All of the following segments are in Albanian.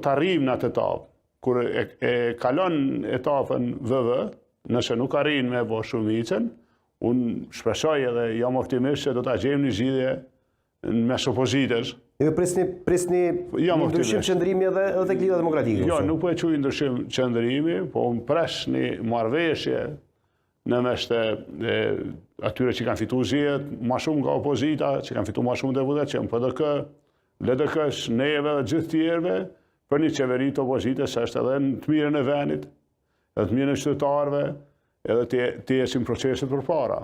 të arrijmë në atë etapë, kur e kalon etapën VV, nëse nuk arrijnë me bo shumicën, unë shpresoj edhe jam optimist që do të gjejmë një zgjidhje mes opozitës. Ju prisni ndryshim qëndrimi edhe Klida Demokratike? Jo, nuk po e quaj ndryshim qëndrimi, po më pres një marrëveshje në mes të atyre që kanë fitu zgjedhjet, ma shumë nga opozita, që kanë fitu ma shumë deputet, që në PDK, LDK-s, neve dhe gjithë tjerëve, për një qeveri të opozitës, që është edhe në të mirën e venit, edhe të mirën e qytetarëve, edhe të jesim proceset për para.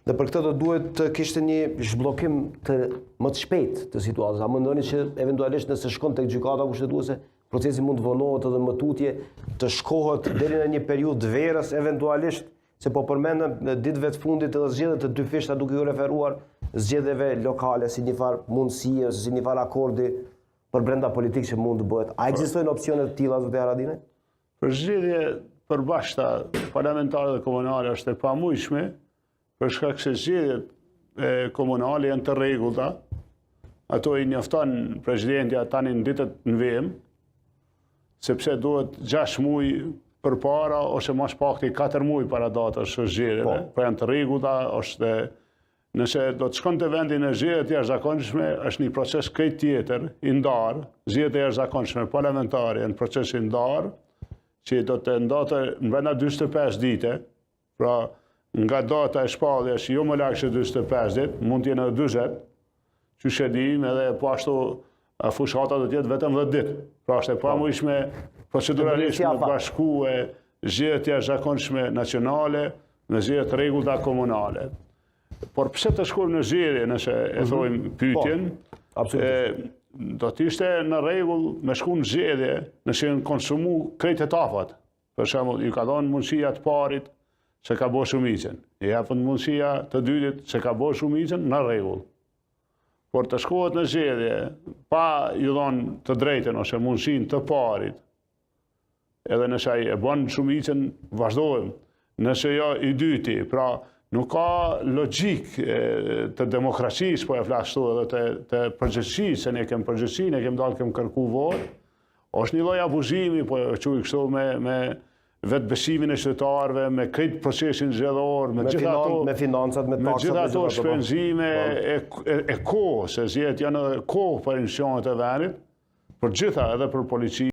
Dhe për këtë do duhet të kishte një zhbllokim më të shpejt të situatës. A mendoni që eventualisht nëse shkon tek gjykata kushtetuese, procesi mund të vonohet edhe më tutje, të shkohet deri në një periudhë verës eventualisht, se po përmendëm në ditëve të fundit edhe zgjedhjet të dy fishta duke ju referuar zgjedhjeve lokale si një farë mundësie, si një farë akordi për brenda politikë që mund të bëhet. A ekzistojnë opsione të tilla, zotë Haradinaj? Për zgjedhje përbashkëta parlamentare dhe komunale është e pamujshme, për shkak se zgjedhjet komunale janë të rregullta. Ato i njofton presidenti tani në ditët në vim, sepse duhet 6 muaj përpara ose më shpakti 4 muaj para datës së zgjedhjeve. Po janë të rregullta, është nëse do të shkon të vendin e zgjedhjet jashtëzakonshme, është një proces krejt tjetër, i ndarë. Zgjedhjet e jashtëzakonshme parlamentare janë proces i ndarë, që do të ndate në brenda 45 dite, pra nga data e shpalljes jo më lart se 45 ditë, mund të jenë edhe 40, që shedim edhe po ashtu fushata do të jetë vetëm 10 ditë. Pra është e pamujshme proceduralisht me bashkue zgjedhjet e jashtëzakonshme nacionale me zgjedhjet rregullta komunale. Por pse të shkojmë në zgjedhje, nëse e thojmë pyetjen, do të ishte në rregull me shku në zgjedhje nëse janë konsumu krejt etapat. Për shembull, ju ka dhënë mundësia të parit se ka bërë shumicën. I japën mundësia të dytit se ka bërë shumicën në rregull. Por të shkohet në zgjedhje pa ju dhënë të drejtën ose mundësinë të parit, edhe nëse ai e bën shumicën, vazhdojmë. Nëse jo i dyti, pra nuk ka logjik të demokracisë, po e flastu edhe të përgjithësisë, se ne kem përgjithësi, ne kem dalë, kem kërku votë, është një lloj abuzimi, po e quaj kështu me vetë besimin e qytetarëve, me krejt procesin zgjedhor, me financat, me taksat, me gjitha ato shpenzime e kohë, se zgjedhjet janë edhe kohë për institucionet e vendit, për gjitha edhe për polici.